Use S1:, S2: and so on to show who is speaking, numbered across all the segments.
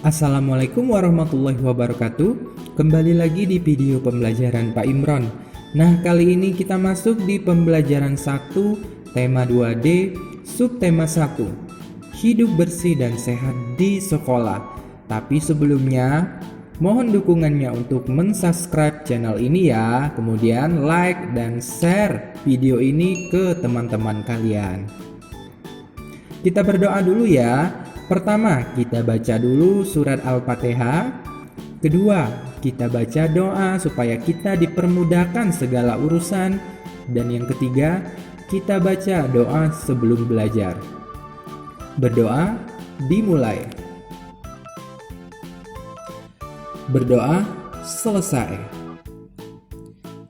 S1: Assalamualaikum warahmatullahi wabarakatuh. Kembali lagi di video pembelajaran Pak Imron. Nah, kali ini kita masuk di pembelajaran 1 tema 2D subtema 1, hidup bersih dan sehat di sekolah. Tapi sebelumnya mohon dukungannya untuk mensubscribe channel ini ya. Kemudian like dan share video ini ke teman-teman kalian. Kita berdoa dulu ya. Pertama, kita baca dulu surat Al-Fatihah. Kedua, kita baca doa supaya kita dipermudahkan segala urusan. Dan yang ketiga, kita baca doa sebelum belajar. Berdoa dimulai. Berdoa selesai.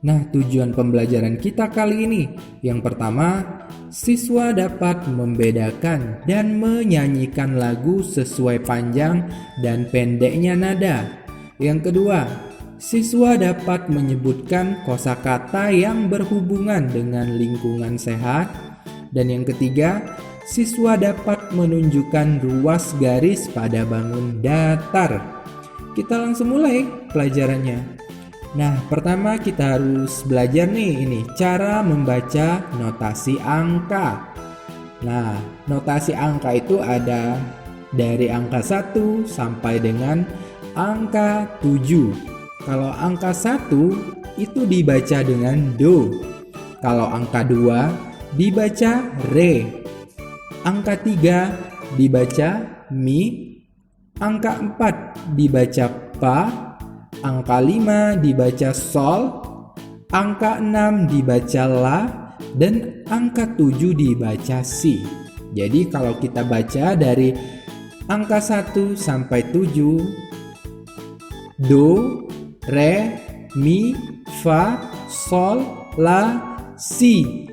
S1: Nah, tujuan pembelajaran kita kali ini, yang pertama, siswa dapat membedakan dan menyanyikan lagu sesuai panjang dan pendeknya nada. Yang kedua, siswa dapat menyebutkan kosakata yang berhubungan dengan lingkungan sehat. Dan yang ketiga, siswa dapat menunjukkan ruas garis pada bangun datar. Kita langsung mulai pelajarannya. Nah, pertama kita harus belajar ini cara membaca notasi angka. Nah, notasi angka itu ada dari angka 1 sampai dengan angka 7. Kalau angka 1 itu dibaca dengan do. Kalau angka 2 dibaca re. Angka 3 dibaca mi. Angka 4 dibaca pa. Angka 5 dibaca sol, angka 6 dibaca la, dan angka 7 dibaca si. Jadi kalau kita baca dari angka 1 sampai 7, do, re, mi, fa, sol, la, si.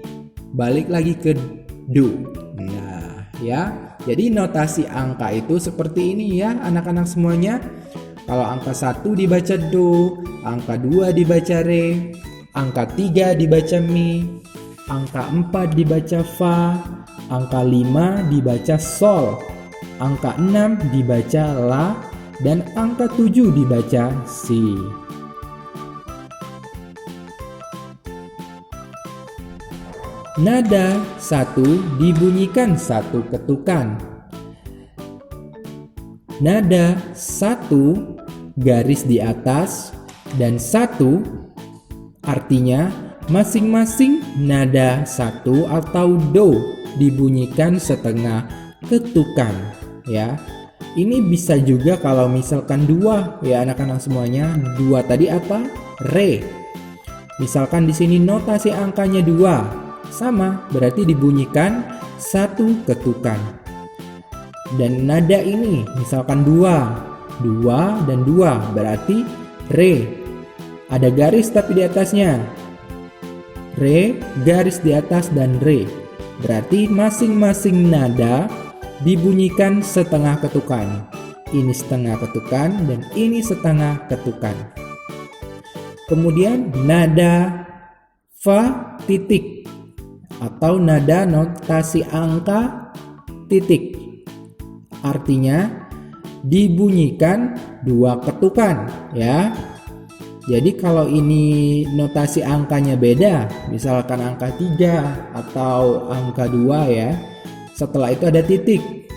S1: Balik lagi ke do. Nah, ya. Jadi notasi angka itu seperti ini ya anak-anak semuanya. Kalau angka 1 dibaca do, angka 2 dibaca re, angka 3 dibaca mi, angka 4 dibaca fa, angka 5 dibaca sol, angka 6 dibaca la, dan angka 7 dibaca si. Nada 1 dibunyikan 1 ketukan. Nada 1 garis di atas dan 1 artinya masing-masing nada 1 atau do dibunyikan setengah ketukan ya. Ini bisa juga kalau misalkan 2 ya anak-anak semuanya. 2 tadi apa? Re. Misalkan di sini notasi angkanya 2 sama berarti dibunyikan 1 ketukan. Dan nada ini misalkan 2 dan 2 berarti re. Ada garis tapi di atasnya. Re, garis di atas dan re. Berarti masing-masing nada dibunyikan setengah ketukan. Ini setengah ketukan dan ini setengah ketukan. Kemudian nada fa titik atau nada notasi angka titik. Artinya dibunyikan 2 ketukan ya. Jadi kalau ini notasi angkanya beda, misalkan angka 3 atau angka 2 ya. Setelah itu ada titik.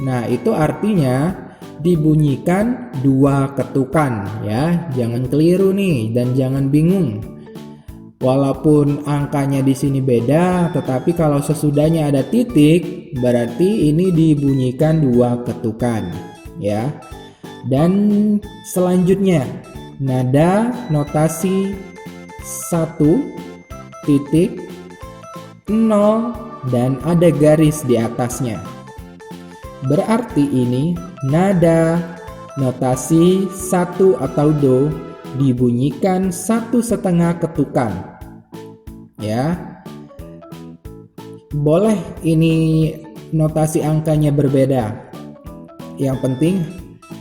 S1: Nah, itu artinya dibunyikan 2 ketukan ya. Jangan keliru nih dan jangan bingung. Walaupun angkanya di sini beda, tetapi kalau sesudahnya ada titik, berarti ini dibunyikan 2 ketukan, ya. Dan selanjutnya, nada notasi 1 titik 0 dan ada garis di atasnya. Berarti ini nada notasi 1 atau do dibunyikan 1/2 ketukan. Ya, boleh ini notasi angkanya berbeda. Yang penting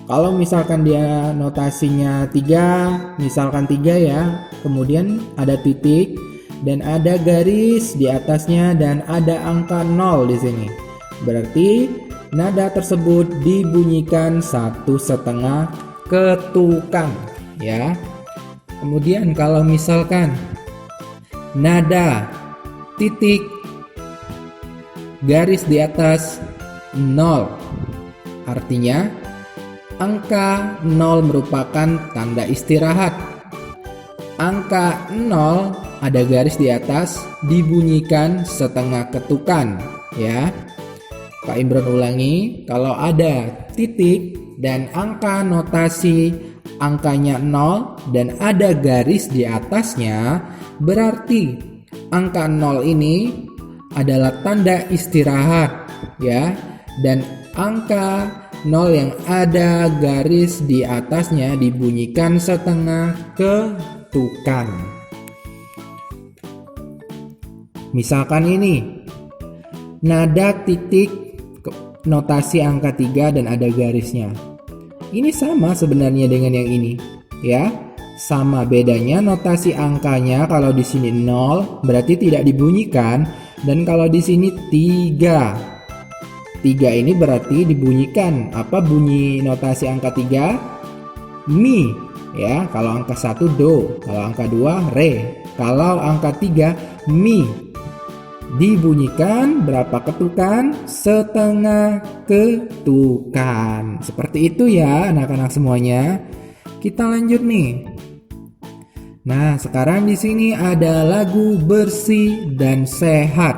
S1: kalau misalkan dia notasinya 3, misalkan 3 ya, kemudian ada titik, dan ada garis di atasnya dan ada angka 0 di sini. Berarti nada tersebut dibunyikan 1,5 ketukan ya. Kemudian kalau misalkan nada titik garis di atas 0, artinya angka 0 merupakan tanda istirahat. Angka 0 ada garis di atas dibunyikan setengah ketukan ya. Pak Imron ulangi, kalau ada titik dan angka notasi angkanya 0 dan ada garis di atasnya, berarti angka 0 ini adalah tanda istirahat ya, dan angka 0 yang ada garis di atasnya dibunyikan setengah ketukan. Misalkan ini nada titik notasi angka 3 dan ada garisnya. Ini sama sebenarnya dengan yang ini ya. Sama, bedanya notasi angkanya kalau di sini 0 berarti tidak dibunyikan, dan kalau di sini 3. 3 ini berarti dibunyikan. Apa bunyi notasi angka 3? Mi ya. Kalau angka 1 do, kalau angka 2 re, kalau angka 3 mi. Dibunyikan berapa ketukan? Setengah ketukan. Seperti itu ya anak-anak semuanya. Kita lanjut nih. Nah, sekarang di sini ada lagu Bersih dan Sehat.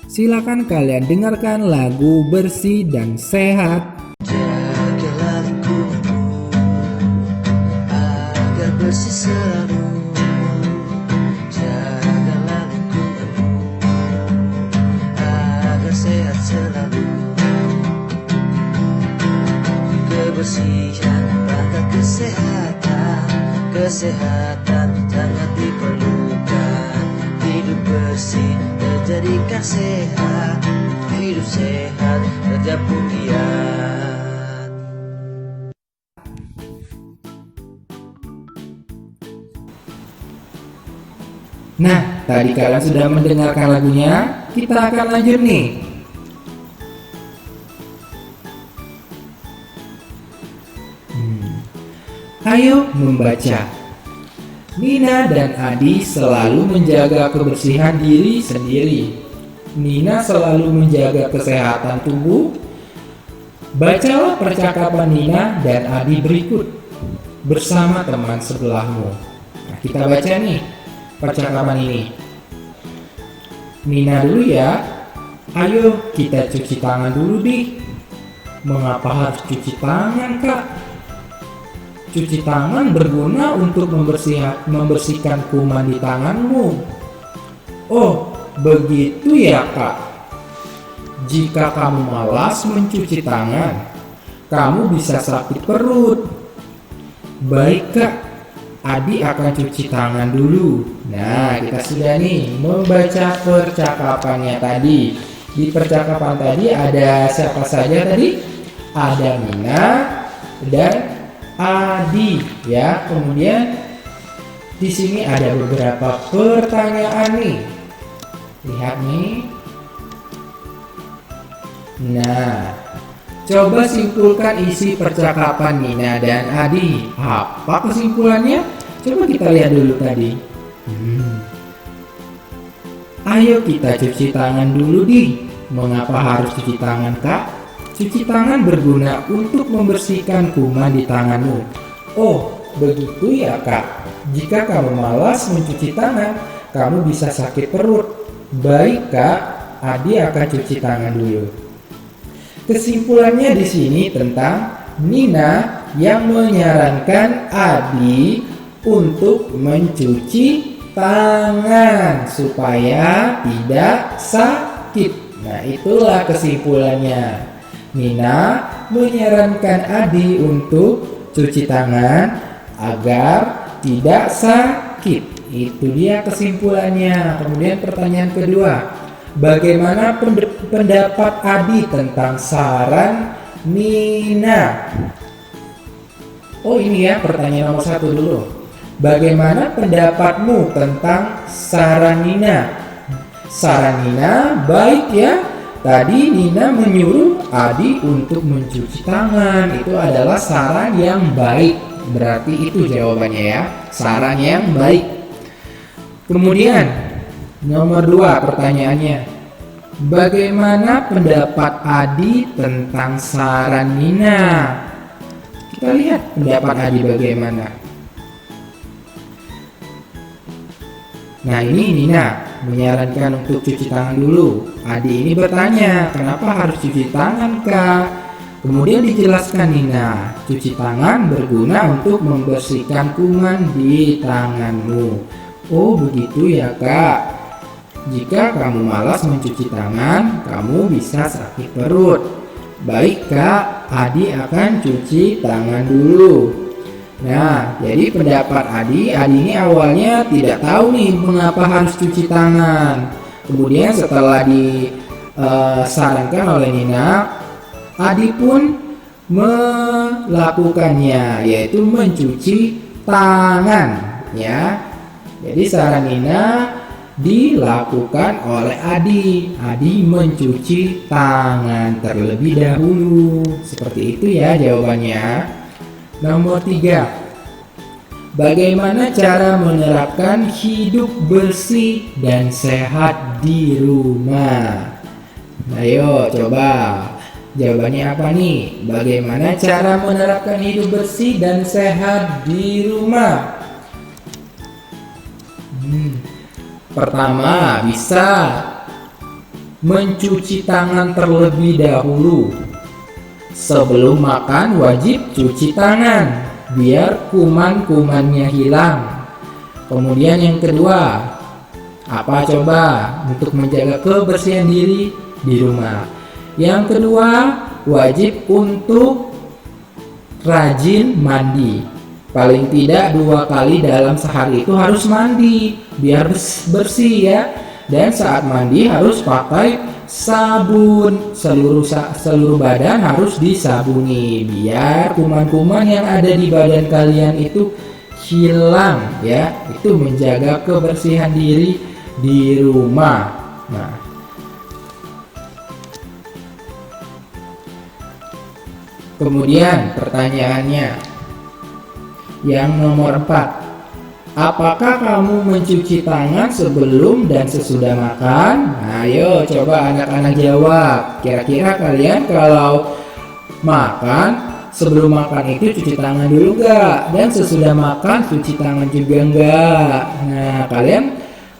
S1: Silakan kalian dengarkan lagu Bersih dan Sehat.
S2: Jagalah lingkunganmu agar bersih selalu. Jagalah lingkunganmu agar sehat selalu. Kebersihan bakal kesehatan. Kesehatan sangat diperlukan. Hidup bersih terjadikan sehat. Hidup sehat kerja pun giat.
S1: Nah, tadi kalian sudah mendengarkan lagunya. Kita akan lanjut nih. Ayo membaca. Nina dan Adi selalu menjaga kebersihan diri sendiri. Nina selalu menjaga kesehatan tubuh. Bacalah percakapan Nina dan Adi berikut bersama teman sebelahmu. Nah, kita baca nih percakapan ini. Nina dulu ya. Ayo kita cuci tangan dulu di. Mengapa harus cuci tangan, Kak? Cuci tangan berguna untuk membersihkan kuman di tanganmu. Oh, begitu ya, Kak. Jika kamu malas mencuci tangan, kamu bisa sakit perut. Baik, Kak. Adi akan cuci tangan dulu. Nah, kita sudah nih membaca percakapannya tadi. Di percakapan tadi ada siapa saja tadi? Ada Nina dan Adi ya. Kemudian di sini ada beberapa pertanyaan nih. Lihat nih. Nah, coba simpulkan isi percakapan Nina dan Adi. Apa kesimpulannya? Coba kita lihat dulu tadi. Ayo kita cuci tangan dulu di. Mengapa harus cuci tangan, Kak? Cuci tangan berguna untuk membersihkan kuman di tanganmu. Oh, begitu ya, Kak. Jika kamu malas mencuci tangan, kamu bisa sakit perut. Baik, Kak. Adi akan cuci tangan dulu. Kesimpulannya di sini tentang Nina yang menyarankan Adi untuk mencuci tangan supaya tidak sakit. Nah, itulah kesimpulannya. Nina menyarankan Adi untuk cuci tangan agar tidak sakit. Itu dia kesimpulannya. Kemudian pertanyaan kedua, bagaimana pendapat Adi tentang saran Nina? Oh, ini ya pertanyaan nomor 1 dulu. Bagaimana pendapatmu tentang saran Nina? Saran Nina baik ya. Tadi Nina menyuruh Adi untuk mencuci tangan. Itu adalah saran yang baik. Berarti itu jawabannya ya. Saran yang baik. Kemudian nomor 2 pertanyaannya. Bagaimana pendapat Adi tentang saran Nina? Kita lihat pendapat Adi bagaimana. Nah, ini Nina menyarankan untuk cuci tangan dulu. Adi ini bertanya, kenapa harus cuci tangan, Kak? Kemudian dijelaskan Nina, cuci tangan berguna untuk membersihkan kuman di tanganmu. Oh, begitu ya, Kak. Jika kamu malas mencuci tangan, kamu bisa sakit perut. Baik, Kak, Adi akan cuci tangan dulu. Nah, jadi pendapat Adi ini awalnya tidak tahu nih mengapa harus cuci tangan. Kemudian setelah disarankan oleh Nina, Adi pun melakukannya, yaitu mencuci tangan. Ya, jadi saran Nina dilakukan oleh Adi. Adi mencuci tangan terlebih dahulu. Seperti itu ya jawabannya. Nomor 3. Bagaimana cara menerapkan hidup bersih dan sehat di rumah? Ayo coba. Jawabannya apa nih? Bagaimana cara menerapkan hidup bersih dan sehat di rumah? Pertama, bisa mencuci tangan terlebih dahulu. Sebelum makan wajib cuci tangan biar kuman-kumannya hilang. Kemudian yang kedua, apa coba untuk menjaga kebersihan diri di rumah? Yang kedua, wajib untuk rajin mandi. Paling tidak 2 kali dalam sehari itu harus mandi biar bersih ya. Dan saat mandi harus pakai sabun. Seluruh badan harus disabuni biar kuman-kuman yang ada di badan kalian itu hilang ya. Itu menjaga kebersihan diri di rumah. Nah, kemudian pertanyaannya yang nomor 4. Apakah kamu mencuci tangan sebelum dan sesudah makan? Ayo coba anak-anak jawab. Kira-kira kalian kalau makan, sebelum makan itu cuci tangan dulu gak? Dan sesudah makan cuci tangan juga enggak? Nah, kalian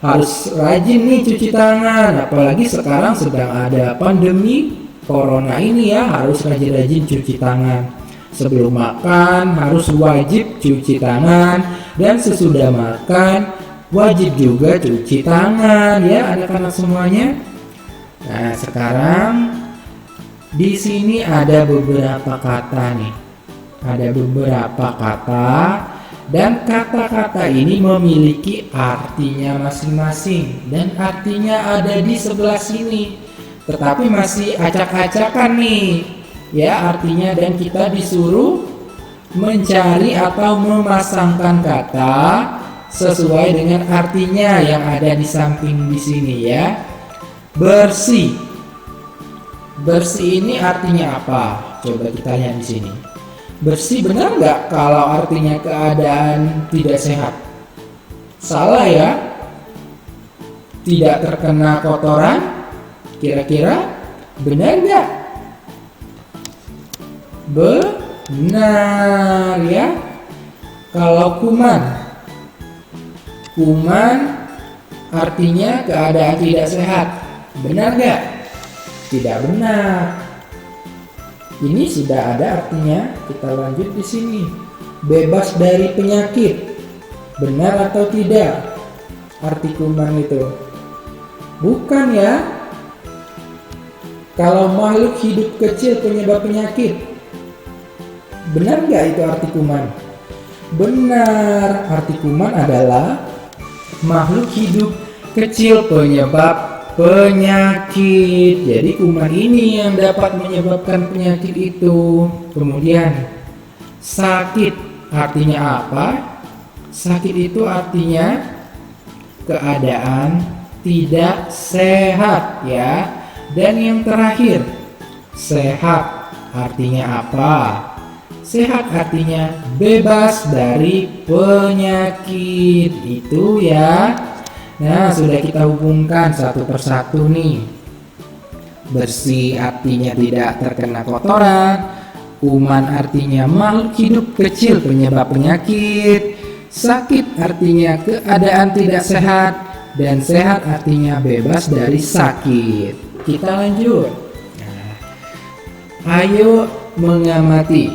S1: harus rajin nih cuci tangan. Apalagi sekarang sedang ada pandemi corona ini ya, harus rajin-rajin cuci tangan. Sebelum makan harus wajib cuci tangan, dan sesudah makan wajib juga cuci tangan ya anak-anak semuanya. Nah, sekarang di sini ada beberapa kata nih. Ada beberapa kata dan kata-kata ini memiliki artinya masing-masing dan artinya ada di sebelah sini. Tetapi masih acak-acakan nih. Ya artinya, dan kita disuruh mencari atau memasangkan kata sesuai dengan artinya yang ada di samping di sini ya. Bersih. Bersih ini artinya apa? Coba kita lihat di sini. Bersih benar nggak kalau artinya keadaan tidak sehat? Salah ya. Tidak terkena kotoran. Kira-kira benar nggak? Benar ya. Kalau kuman artinya keadaan tidak sehat. Benar gak? Tidak benar. Ini sudah ada artinya. Kita lanjut di sini. Bebas dari penyakit. Benar atau tidak? Arti kuman itu bukan ya. Kalau makhluk hidup kecil penyebab penyakit. Benar nggak itu arti kuman? Benar, arti kuman adalah makhluk hidup kecil penyebab penyakit. Jadi kuman ini yang dapat menyebabkan penyakit itu. Kemudian sakit artinya apa? Sakit itu artinya keadaan tidak sehat ya. Dan yang terakhir, sehat artinya apa? Sehat artinya bebas dari penyakit itu ya. Nah, sudah kita hubungkan satu persatu nih. Bersih artinya tidak terkena kotoran. Kuman artinya makhluk hidup kecil penyebab penyakit. Sakit artinya keadaan tidak sehat. Dan sehat artinya bebas dari sakit. Kita lanjut. Nah, ayo mengamati.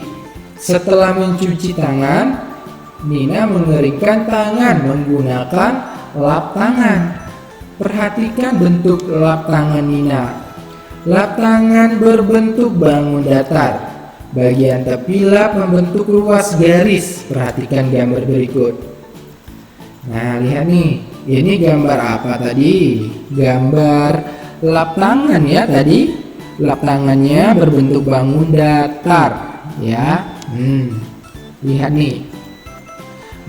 S1: Setelah mencuci tangan, Nina mengeringkan tangan menggunakan lap tangan. Perhatikan bentuk lap tangan Nina. Lap tangan berbentuk bangun datar. Bagian tepi lap membentuk ruas garis. Perhatikan gambar berikut. Nah, lihat nih. Ini gambar apa tadi? Gambar lap tangan ya tadi. Lap tangannya berbentuk bangun datar ya. Lihat nih.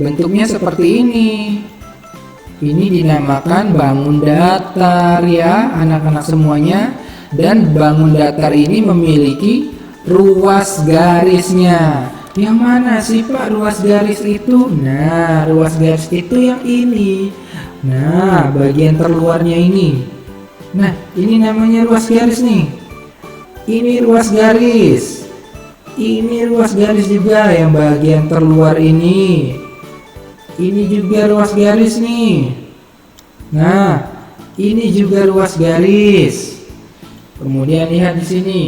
S1: Bentuknya seperti ini. Ini dinamakan bangun datar ya anak-anak semuanya. Dan bangun datar ini memiliki ruas garisnya. Yang mana sih Pak ruas garis itu? Nah, ruas garis itu yang ini. Nah, bagian terluarnya ini. Nah, ini namanya ruas garis nih. Ini ruas garis. Ini ruas garis juga yang bagian terluar ini. Ini juga ruas garis nih. Nah, ini juga ruas garis. Kemudian lihat di sini.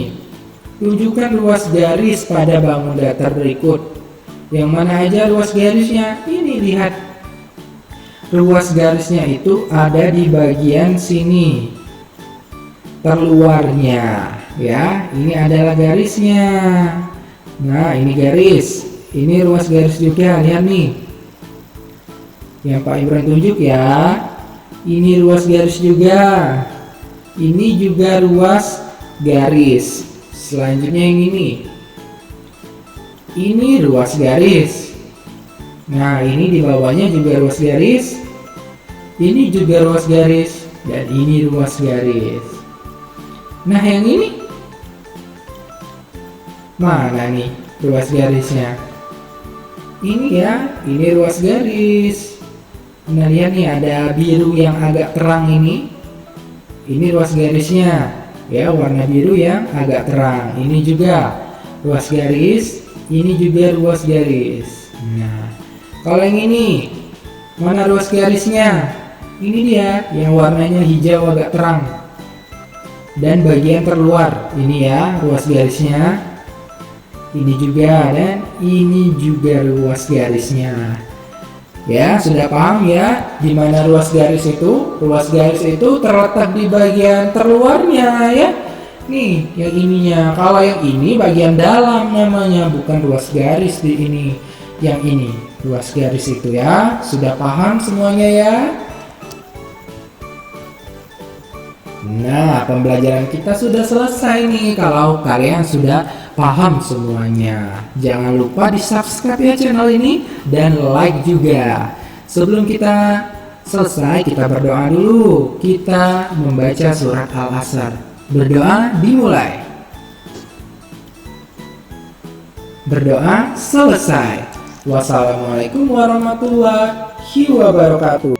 S1: Tunjukkan ruas garis pada bangun datar berikut. Yang mana aja ruas garisnya? Ini lihat. Ruas garisnya itu ada di bagian sini. Terluarnya, ya. Ini adalah garisnya. Nah, ini garis. Ini ruas garis juga, lihat nih. Yang Pak Imran tunjuk ya. Ini ruas garis juga. Ini juga ruas garis. Selanjutnya yang ini. Ini ruas garis. Nah, ini di bawahnya juga ruas garis. Ini juga ruas garis. Dan ini ruas garis. Nah, yang ini. Mana nih ruas garisnya? Ini ya, ini ruas garis. Nah, lihat nih ada biru yang agak terang ini. Ini ruas garisnya. Ya, warna biru yang agak terang. Ini juga ruas garis. Ini juga ruas garis. Nah, kalau yang ini, mana ruas garisnya? Ini dia, yang warnanya hijau agak terang. Dan bagian terluar, ini ya ruas garisnya. Ini juga dan ini juga ruas garisnya. Ya, sudah paham ya di mana ruas garis itu? Ruas garis itu terletak di bagian terluarnya ya. Nih, yang ininya. Kalau yang ini bagian dalam namanya, bukan ruas garis di ini. Yang ini ruas garis itu ya. Sudah paham semuanya ya? Nah, pembelajaran kita sudah selesai nih kalau kalian sudah paham semuanya. Jangan lupa di subscribe ya channel ini dan like juga. Sebelum kita selesai, kita berdoa dulu. Kita membaca surat Al-Asr. Berdoa dimulai. Berdoa selesai. Wassalamualaikum warahmatullahi wabarakatuh.